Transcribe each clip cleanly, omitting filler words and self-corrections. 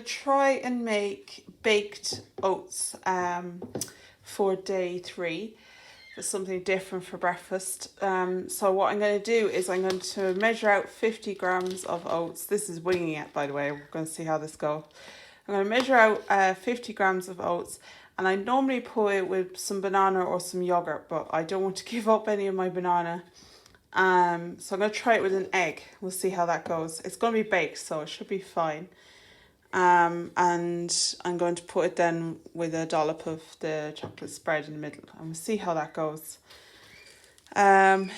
to try and make baked oats for day 3. For something different for breakfast. So what I'm going to do is I'm going to measure out 50 grams of oats. This is winging it, by the way. We're going to see how this goes. I'm going to measure out 50 grams of oats, and I normally put it with some banana or some yogurt, but I don't want to give up any of my banana. So I'm going to try it with an egg. We'll see how that goes. It's going to be baked, so it should be fine. And I'm going to put it then with a dollop of the chocolate spread in the middle, and we'll see how that goes. So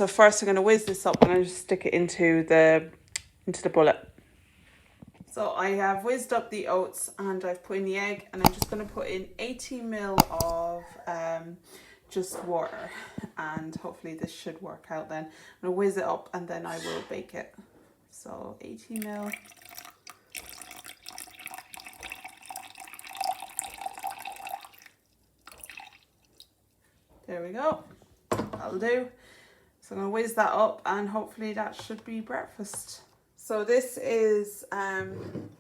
first I'm going to whiz this up. I'm going to just stick it into the bullet. So I have whizzed up the oats and I've put in the egg, and I'm just going to put in 80 ml of just water, and hopefully this should work out then. I'm going to whiz it up and then I will bake it. So 80 ml. There we go. That'll do. So I'm going to whiz that up and hopefully that should be breakfast. So this is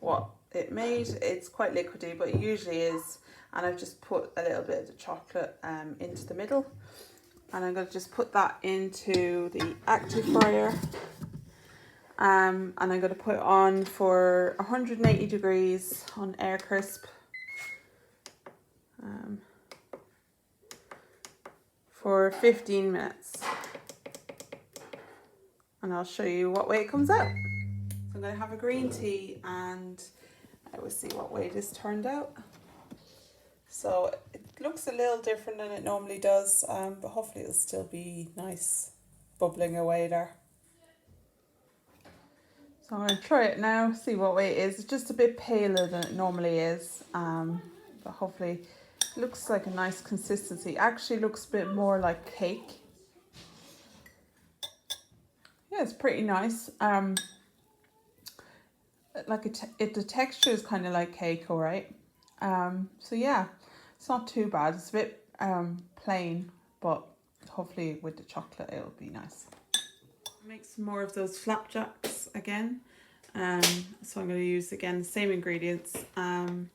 what it made. It's quite liquidy, but it usually is. And I've just put a little bit of the chocolate into the middle. And I'm going to just put that into the active fryer. And I'm going to put it on for 180 degrees on air crisp. For 15 minutes. And I'll show you what way it comes out. So I'm going to have a green tea and I will see what way this turned out. So it looks a little different than it normally does, but hopefully it'll still be nice bubbling away there. So I'm going to try it now, see what way it is. It's just a bit paler than it normally is, but hopefully it looks like a nice consistency. Actually looks a bit more like cake. Yeah, it's pretty nice. The texture is kind of like cake, all right. So yeah, it's not too bad. It's a bit plain, but hopefully with the chocolate it'll be nice. Make some more of those flapjacks again. So I'm going to use again the same ingredients. And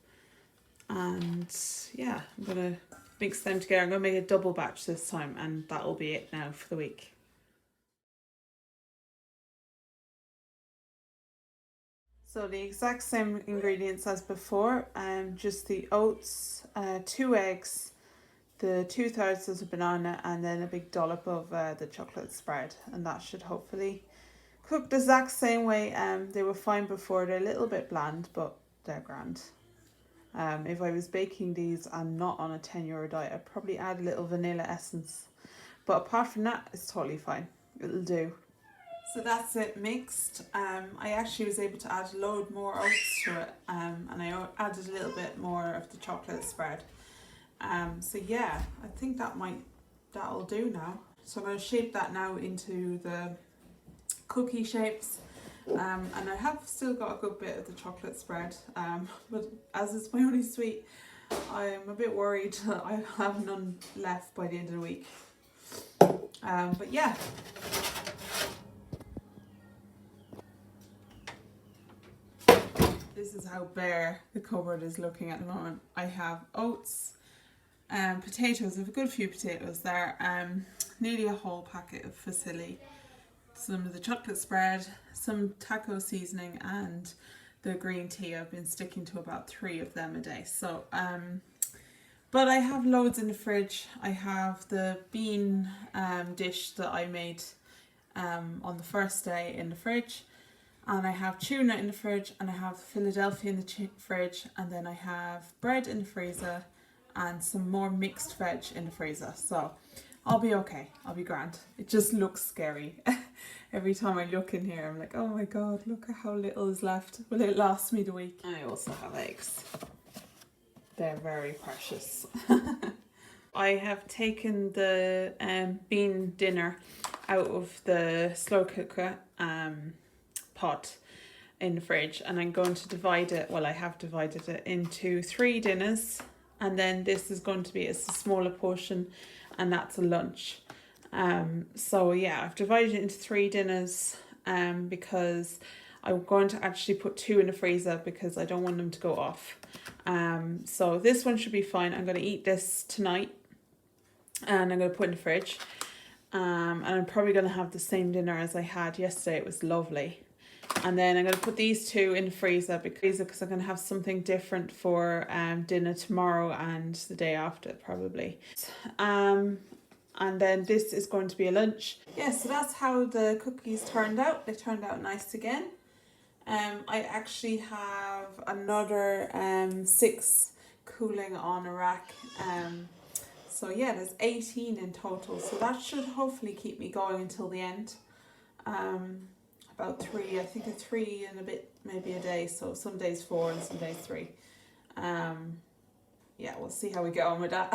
yeah, I'm going to mix them together. I'm going to make a double batch this time, and that'll be it now for the week. So the exact same ingredients as before, just the oats, 2 eggs, the 2/3 of a banana, and then a big dollop of the chocolate spread, and that should hopefully cook the exact same way. They were fine before. They're a little bit bland, but they're grand. If I was baking these and not on a €10 diet, I'd probably add a little vanilla essence. But apart from that, it's totally fine. It'll do. So that's it mixed. I actually was able to add a load more oats to it, and I added a little bit more of the chocolate spread. So yeah, I think that'll do now. So I'm going to shape that now into the cookie shapes. And I have still got a good bit of the chocolate spread, but as it's my only sweet, I'm a bit worried that I have none left by the end of the week. But yeah. This is how bare the cupboard is looking at the moment. I have oats, potatoes. I have a good few potatoes there. Nearly a whole packet of fusilli, some of the chocolate spread, some taco seasoning, and the green tea. I've been sticking to about 3 of them a day. So, but I have loads in the fridge. I have the bean dish that I made on the first day in the fridge. And I have tuna in the fridge, and I have Philadelphia in the fridge, and then I have bread in the freezer and some more mixed veg in the freezer. So I'll be okay. I'll be grand. It just looks scary. Every time I look in here, I'm like, oh my God, look at how little is left. Will it last me the week? I also have eggs. They're very precious. I have taken the bean dinner out of the slow cooker pot in the fridge, and I'm going to divide it, well I have divided it into 3 dinners, and then this is going to be a smaller portion, and that's a lunch. So yeah, I've divided it into 3 dinners because I'm going to actually put 2 in the freezer because I don't want them to go off. So this one should be fine. I'm going to eat this tonight and I'm going to put it in the fridge. And I'm probably going to have the same dinner as I had yesterday. It was lovely. And then I'm going to put these 2 in the freezer because I'm going to have something different for dinner tomorrow and the day after probably. And then this is going to be a lunch. Yeah, so that's how the cookies turned out. They turned out nice again. I actually have another 6 cooling on a rack. So yeah, there's 18 in total. So that should hopefully keep me going until the end. About 3, I think 3 and a bit, maybe a day. So some days 4 and some days 3. Yeah, we'll see how we get on with that.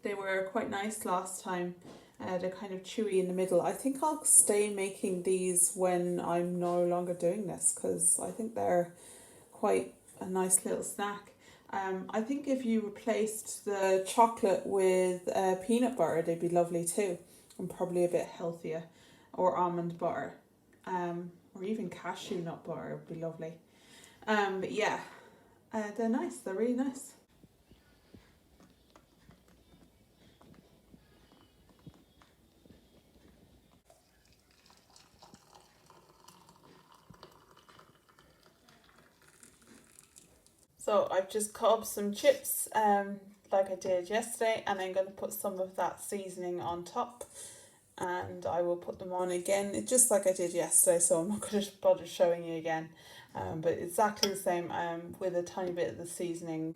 They were quite nice last time. They're kind of chewy in the middle. I think I'll stay making these when I'm no longer doing this because I think they're quite a nice little snack. I think if you replaced the chocolate with peanut butter, they'd be lovely too, and probably a bit healthier, or almond butter, or even cashew nut butter would be lovely. But yeah, they're nice. They're really nice. So I've just cut up some chips like I did yesterday, and I'm going to put some of that seasoning on top, and I will put them on again just like I did yesterday, so I'm not going to bother showing you again, but exactly the same with a tiny bit of the seasoning.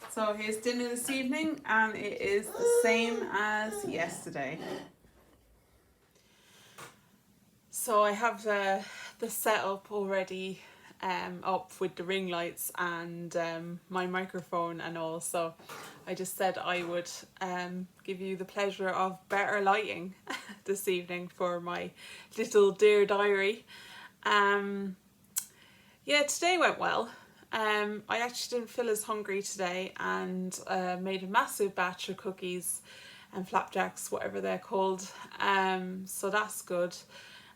So here's dinner this evening, and it is the same as yesterday. So I have the setup already up with the ring lights and my microphone and all, so I just said I would give you the pleasure of better lighting this evening for my little dear diary. Yeah, today went well. I actually didn't feel as hungry today and made a massive batch of cookies and flapjacks, whatever they're called, so that's good.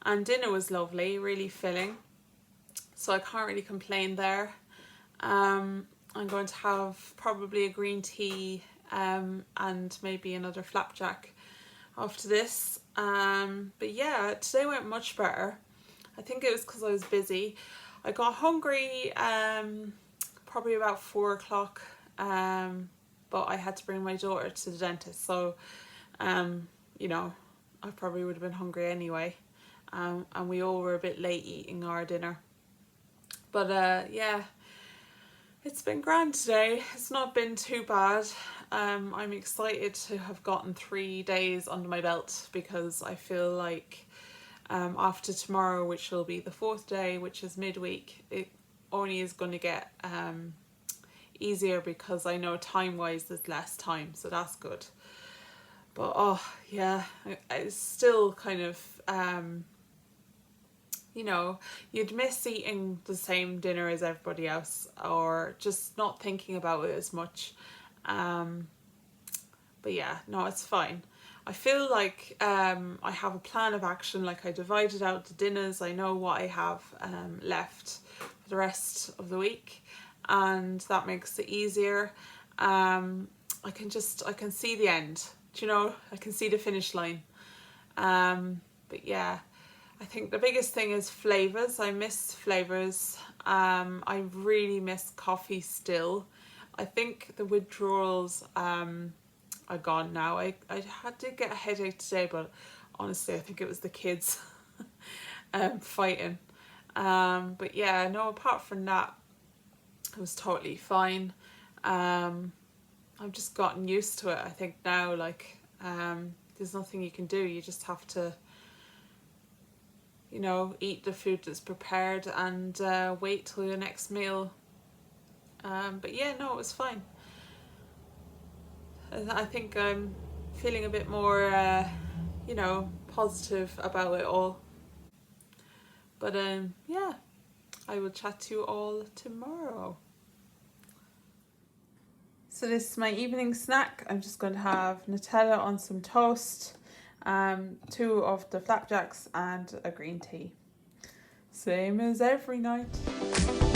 And dinner was lovely, really filling, so I can't really complain there. I'm going to have probably a green tea and maybe another flapjack after this. But yeah, today went much better. I think it was because I was busy. I got hungry probably about 4 o'clock, but I had to bring my daughter to the dentist, so you know, I probably would have been hungry anyway. And we all were a bit late eating our dinner. But yeah, it's been grand today. It's not been too bad. I'm excited to have gotten 3 days under my belt because I feel like after tomorrow, which will be the 4th day, which is midweek, it only is going to get easier because I know time-wise there's less time, so that's good. But oh yeah, it's still kind of you know, you'd miss eating the same dinner as everybody else or just not thinking about it as much. But yeah, no, it's fine. I feel like I have a plan of action, like I divided out the dinners, I know what I have left for the rest of the week, and that makes it easier. I can see the end, do you know, I can see the finish line. But yeah, I think the biggest thing is flavours. I miss flavours. I really miss coffee still. I think the withdrawals are gone now. I did get a headache today, but honestly I think it was the kids fighting. But yeah, no, apart from that, it was totally fine. I've just gotten used to it, I think now, like there's nothing you can do. You just have to, you know, eat the food that's prepared and wait till your next meal. But yeah, no, it was fine. I think I'm feeling a bit more, you know, positive about it all. But yeah, I will chat to you all tomorrow. So this is my evening snack. I'm just going to have Nutella on some toast 2 of the flapjacks and a green tea. Same as every night.